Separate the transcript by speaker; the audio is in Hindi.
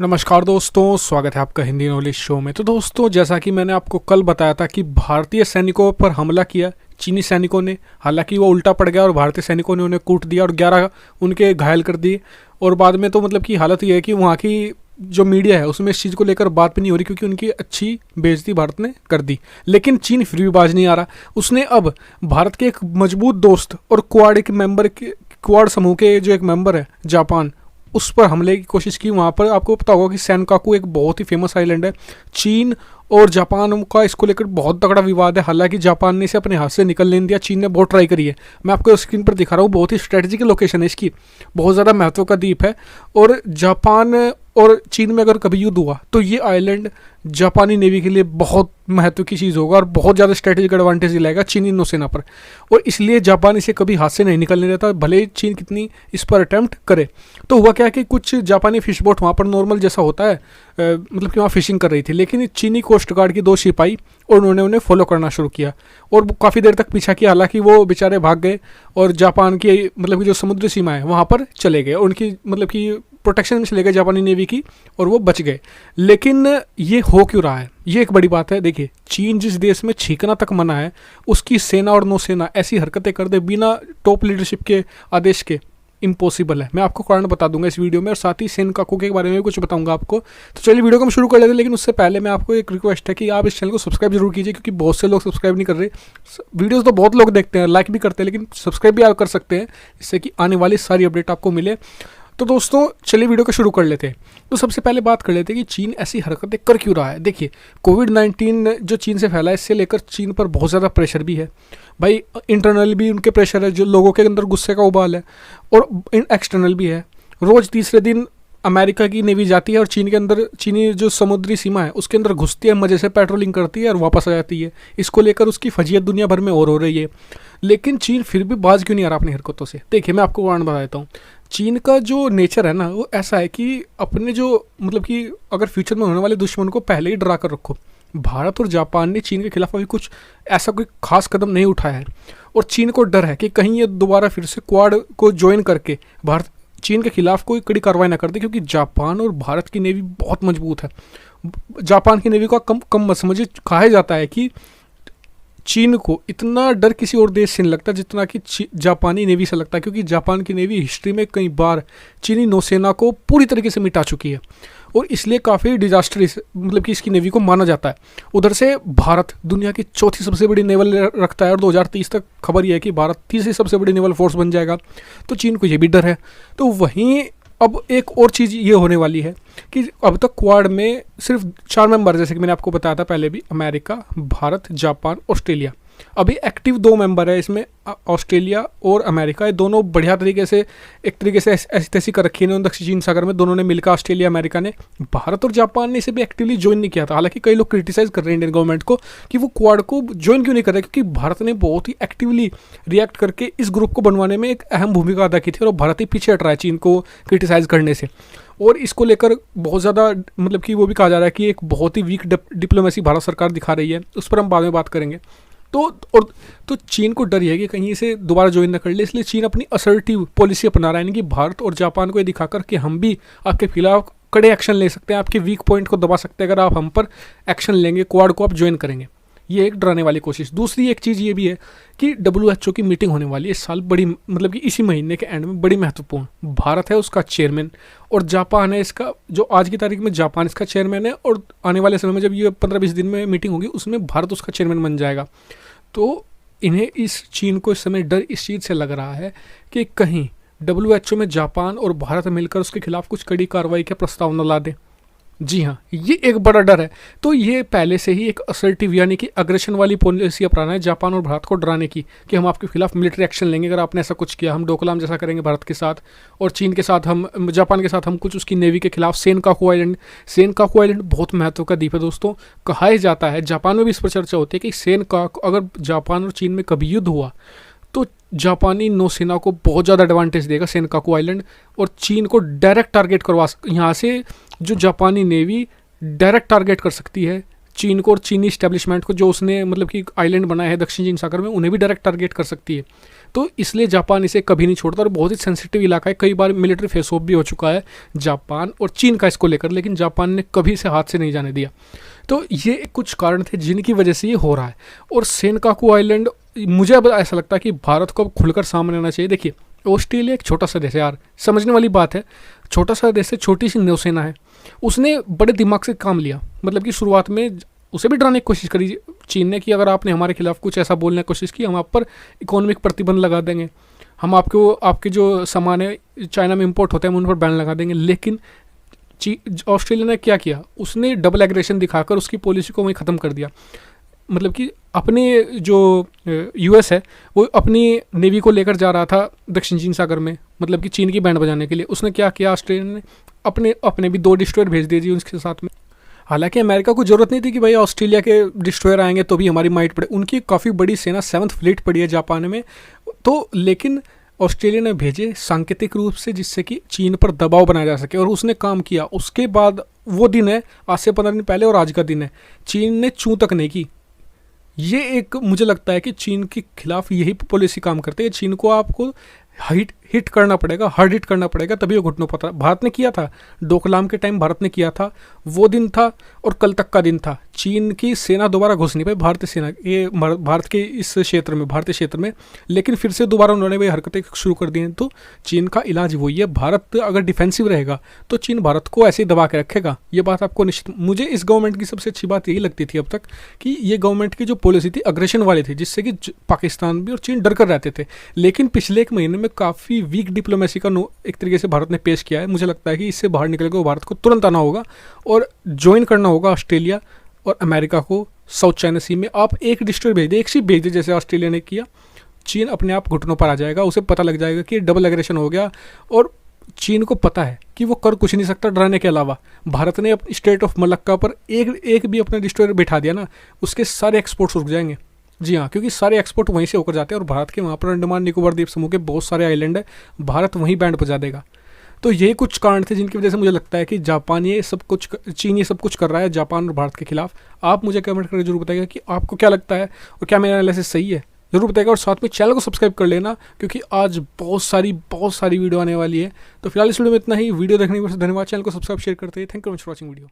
Speaker 1: नमस्कार दोस्तों, स्वागत है आपका हिंदी नॉलेज शो में। तो दोस्तों, जैसा कि मैंने आपको कल बताया था कि भारतीय सैनिकों पर हमला किया चीनी सैनिकों ने। हालांकि वो उल्टा पड़ गया और भारतीय सैनिकों ने उन्हें कूट दिया और 11 उनके घायल कर दिए। और बाद में तो मतलब कि हालत ये है कि वहाँ की जो मीडिया है उसमें इस चीज़ को लेकर बात भी नहीं हो रही, क्योंकि उनकी अच्छी बेइज्जती भारत ने कर दी। लेकिन चीन फिर भी बाज नहीं आ रहा। उसने अब भारत के एक मजबूत दोस्त और क्वाड समूह के जो एक मेंबर है जापान, उस पर हमले की कोशिश की। वहाँ पर आपको पता होगा कि सेनकाकू एक बहुत ही फेमस आइलैंड है। चीन और जापान का इसको लेकर बहुत तगड़ा विवाद है। हालांकि जापान ने इसे अपने हाथ से निकलने दिया, चीन ने बहुत ट्राई करी है। मैं आपको स्क्रीन पर दिखा रहा हूँ, बहुत ही स्ट्रेटेजिक लोकेशन है इसकी, बहुत ज़्यादा महत्व का द्वीप है। और जापान और चीन में अगर कभी युद्ध हुआ तो ये आइलैंड जापानी नेवी के लिए बहुत महत्व की चीज़ होगा और बहुत ज़्यादा स्ट्रेटेजिक एडवांटेज दिलाएगा चीनी नौसेना पर। और इसलिए जापान इसे कभी हाथ से नहीं निकलने देता, भले ही चीन कितनी इस पर अटेम्प्ट करे। तो हुआ क्या कि कुछ जापानी फिश बोट वहाँ पर नॉर्मल जैसा होता है, मतलब कि वहाँ फिशिंग कर रही थी, लेकिन चीनी कोस्ट गार्ड की 2 सिपाही और उन्होंने उन्हें फॉलो करना शुरू किया और काफ़ी देर तक पीछा किया। हालांकि वो बेचारे भाग गए और जापान की मतलब कि जो समुद्री सीमा है वहाँ पर चले गए, उनकी मतलब कि प्रोटेक्शन में चले गए जापानी नेवी की, और वो बच गए। लेकिन ये हो क्यों रहा है, ये एक बड़ी बात है। देखिए, चीन जिस देश में छींकना तक मना है, उसकी सेना और नौसेना ऐसी हरकतें कर दे बिना टॉप लीडरशिप के आदेश के, इम्पॉसिबल है। मैं आपको कारण बता दूंगा इस वीडियो में, और साथ ही सेनकाकू के बारे में भी कुछ बताऊंगा आपको। तो चलिए वीडियो को हम शुरू कर लेते हैं। लेकिन उससे पहले मैं आपको एक रिक्वेस्ट है कि आप इस चैनल को सब्सक्राइब जरूर कीजिए, क्योंकि बहुत से लोग सब्सक्राइब नहीं कर रहे। वीडियोस तो बहुत लोग देखते हैं, लाइक भी करते हैं, लेकिन सब्सक्राइब भी आप कर सकते हैं, जिससे कि आने वाली सारी अपडेट आपको मिले। तो दोस्तों, चलिए वीडियो को शुरू कर लेते हैं। तो सबसे पहले बात कर लेते हैं कि चीन ऐसी हरकतें कर क्यों रहा है। देखिए, कोविड-19 जो चीन से फैला है, इससे लेकर चीन पर बहुत ज़्यादा प्रेशर भी है भाई। इंटरनल भी उनके प्रेशर है, जो लोगों के अंदर गुस्से का उबाल है, और एक्सटर्नल भी है। रोज़ तीसरे दिन अमेरिका की नेवी जाती है और चीन के अंदर, चीनी जो समुद्री सीमा है उसके अंदर घुसती है, मज़े से पेट्रोलिंग करती है और वापस आ जाती है। इसको लेकर उसकी फजीयत दुनिया भर में और हो रही है। लेकिन चीन फिर भी बाज क्यों नहीं आ रहा अपनी हरकतों से। देखिए, मैं आपको कारण बता देता हूँ। चीन का जो नेचर है ना, वो ऐसा है कि अपने जो मतलब कि अगर फ्यूचर में होने वाले दुश्मन को पहले ही डरा कर रखो। भारत और जापान ने चीन के खिलाफ अभी कुछ ऐसा कोई खास कदम नहीं उठाया है, और चीन को डर है कि कहीं ये दोबारा फिर से क्वाड को ज्वाइन करके भारत चीन के खिलाफ कोई कड़ी कार्रवाई ना कर दे, क्योंकि जापान और भारत की नेवी बहुत मजबूत है। जापान की नेवी का कम मत समझिए। कहा जाता है कि चीन को इतना डर किसी और देश से नहीं लगता जितना कि जापानी नेवी से लगता है, क्योंकि जापान की नेवी हिस्ट्री में कई बार चीनी नौसेना को पूरी तरीके से मिटा चुकी है, और इसलिए काफ़ी डिजास्टर्स मतलब कि इसकी नेवी को माना जाता है। उधर से भारत दुनिया की 4थी सबसे बड़ी नेवल रखता है, और 2030 तक खबर यह है कि भारत 3री सबसे बड़ी नेवल फोर्स बन जाएगा। तो चीन को ये भी डर है। तो वहीं अब एक और चीज़ ये होने वाली है कि अब तक क्वाड में सिर्फ 4 मेंबर, जैसे कि मैंने आपको बताया था पहले भी, अमेरिका, भारत, जापान, ऑस्ट्रेलिया। अभी एक्टिव 2 मेंबर है इसमें, ऑस्ट्रेलिया और अमेरिका। ये दोनों बढ़िया तरीके से, एक तरीके से ऐसी तैसी कर रखी है दक्षिण चीन सागर में, दोनों ने मिलकर, ऑस्ट्रेलिया अमेरिका ने। भारत और जापान ने इसे भी एक्टिवली ज्वाइन नहीं किया था। हालांकि कई लोग क्रिटिसाइज कर रहे हैं इंडियन गवर्नमेंट को कि वो क्वाड को ज्वाइन क्यों नहीं कर रहे, क्योंकि भारत ने बहुत ही एक्टिवली रिएक्ट करके इस ग्रुप को बनवाने में एक अहम भूमिका अदा की थी, और भारत ही पीछे हट रहा है चीन को क्रिटिसाइज करने से। और इसको लेकर बहुत ज़्यादा मतलब कि वो भी कहा जा रहा है कि एक बहुत ही वीक डिप्लोमेसी भारत सरकार दिखा रही है। उस पर हम बाद में बात करेंगे। तो चीन को डर है कि कहीं इसे दोबारा ज्वाइन न कर ले, इसलिए चीन अपनी असर्टिव पॉलिसी अपना रहा है, यानी कि भारत और जापान को ये दिखाकर कि हम भी आपके खिलाफ कड़े एक्शन ले सकते हैं, आपके वीक पॉइंट को दबा सकते हैं, अगर आप हम पर एक्शन लेंगे, क्वाड को आप ज्वाइन करेंगे। ये एक डराने वाली कोशिश। दूसरी एक चीज़ ये भी है कि WHO की मीटिंग होने वाली है इस साल, बड़ी मतलब कि इसी महीने के एंड में, बड़ी महत्वपूर्ण। भारत है उसका चेयरमैन, और जापान है इसका, जो आज की तारीख में जापान इसका चेयरमैन है, और आने वाले समय में जब ये 15-20 दिन में मीटिंग होगी उसमें भारत उसका चेयरमैन बन जाएगा। तो इन्हें, इस चीन को इस समय डर इस चीज़ से लग रहा है कि कहीं WHO में जापान और भारत मिलकर उसके खिलाफ कुछ कड़ी कार्रवाई का प्रस्ताव न ला दें। जी हाँ, ये एक बड़ा डर है। तो ये पहले से ही एक असर्टिव यानी कि अग्रेशन वाली पॉलिसी अपनाना है जापान और भारत को डराने की, कि हम आपके खिलाफ मिलिट्री एक्शन लेंगे अगर आपने ऐसा कुछ किया। हम डोकलाम जैसा करेंगे भारत के साथ, और चीन के साथ हम, जापान के साथ हम कुछ उसकी नेवी के खिलाफ। सेनकाकू आइलैंड बहुत महत्व का द्वीप है दोस्तों। कहा जाता है, जापान में भी इस पर चर्चा होती है कि सेनकाकू, अगर जापान और चीन में कभी युद्ध हुआ तो जापानी नौसेना को बहुत ज़्यादा एडवांटेज देगा सेनकाकू आइलैंड, और चीन को डायरेक्ट टारगेट करवा यहाँ से जो जापानी नेवी डायरेक्ट टारगेट कर सकती है चीन को, और चीनी इस्टेब्लिशमेंट को, जो उसने मतलब कि आइलैंड बनाया है दक्षिण चीन सागर में, उन्हें भी डायरेक्ट टारगेट कर सकती है। तो इसलिए जापान इसे कभी नहीं छोड़ता और बहुत ही सेंसिटिव इलाका है। कई बार मिलिट्री फेस ऑफ भी हो चुका है जापान और चीन का इसको लेकर, लेकिन जापान ने कभी इसे हाथ से नहीं जाने दिया। तो ये कुछ कारण थे जिनकी वजह से ये हो रहा है। और सेनकाकू आइलैंड, मुझे अब ऐसा लगता है कि भारत को अब खुलकर सामने आना चाहिए। देखिए, ऑस्ट्रेलिया एक छोटा सा देश है यार, समझने वाली बात है, छोटा सा देश है, छोटी सी नौसेना है, उसने बड़े दिमाग से काम लिया। मतलब कि शुरुआत में उसे भी डराने की कोशिश करी चीन ने कि अगर आपने हमारे खिलाफ कुछ ऐसा बोलने की कोशिश की, हम आप पर इकोनॉमिक प्रतिबंध लगा देंगे, हम आपके जो सामान है चाइना में इंपोर्ट होते हैं उन पर बैन लगा देंगे। लेकिन ऑस्ट्रेलिया ने क्या किया, उसने डबल एग्रेशन दिखाकर उसकी पॉलिसी को वहीं ख़त्म कर दिया। मतलब कि अपने जो यूएस है वो अपनी नेवी को लेकर जा रहा था दक्षिण चीन सागर में, मतलब कि चीन की बैंड बजाने के लिए। उसने क्या किया, ऑस्ट्रेलिया ने अपने भी 2 डिस्ट्रॉयर भेज दिए जी उसके साथ में। हालांकि अमेरिका को जरूरत नहीं थी कि भाई ऑस्ट्रेलिया के डिस्ट्रॉयर आएंगे तो भी हमारी माइट पड़े, उनकी काफ़ी बड़ी सेना 7th फ्लीट पड़ी है जापान में। तो लेकिन ऑस्ट्रेलिया ने भेजे सांकेतिक रूप से जिससे कि चीन पर दबाव बनाया जा सके, और उसने काम किया। उसके बाद वो दिन है आज से 15 दिन पहले और आज का दिन है, चीन ने चूं तक नहीं की। ये एक मुझे लगता है कि चीन के खिलाफ यही पॉलिसी काम करते हैं। चीन को आपको हिट करना पड़ेगा, हार्ड हिट करना पड़ेगा, तभी वो घुटनों पता। भारत ने किया था, डोकलाम के टाइम भारत ने किया था, वो दिन था और कल तक का दिन था। चीन की सेना दोबारा घुस नहीं पाई, भारतीय सेना ये भारत के इस क्षेत्र में, भारतीय क्षेत्र में, लेकिन फिर से दोबारा उन्होंने वही हरकतें शुरू कर दी हैं। तो चीन का इलाज वही है, भारत अगर डिफेंसिव रहेगा तो चीन भारत को ऐसे ही दबा के रखेगा, ये बात आपको निश्चित। मुझे इस गवर्नमेंट की सबसे अच्छी बात यही लगती थी अब तक कि ये गवर्नमेंट की जो पॉलिसी थी अग्रेशन वाली थी, जिससे कि पाकिस्तान भी और चीन डर कर रहते थे। लेकिन पिछले 1 महीने में काफ़ी वीक डिप्लोमेसी का एक तरीके से भारत ने पेश किया है। मुझे लगता है कि इससे बाहर निकल के भारत को तुरंत आना होगा और ज्वाइन करना होगा ऑस्ट्रेलिया और अमेरिका को साउथ चाइना सी में। आप एक डिस्ट्रॉयर भेज दे, एक शिप भेज दे जैसे ऑस्ट्रेलिया ने किया, चीन अपने आप घुटनों पर आ जाएगा। उसे पता लग जाएगा कि डबल एग्रेशन हो गया और चीन को पता है कि वो कर कुछ नहीं सकता डराने के अलावा। भारत ने स्टेट ऑफ मलक्का पर एक भी अपना डिस्ट्रॉयर बिठा दिया ना, उसके सारे एक्सपोर्ट्स रुक जाएंगे। जी हाँ, क्योंकि सारे एक्सपोर्ट वहीं से होकर जाते हैं और भारत के वहाँ पर अंडमान निकोबार द्वीप समूह के बहुत सारे आइलैंड है, भारत वहीं बैंड बजा देगा। तो ये कुछ कारण थे जिनकी वजह से मुझे लगता है कि चीन ये सब कुछ कर रहा है जापान और भारत के खिलाफ। आप मुझे कमेंट करके जरूर बताइएगा कि आपको क्या लगता है और क्या मेरा एनालिसिस सही है, जरूर बताइएगा। और साथ में चैनल को सब्सक्राइब कर लेना क्योंकि आज बहुत सारी वीडियो आने वाली है। तो फिलहाल इस वीडियो में इतना ही। वीडियो देखने के लिए धन्यवाद। चैनल को सब्सक्राइब शेयर करते हैं। Thank you very much for watching video.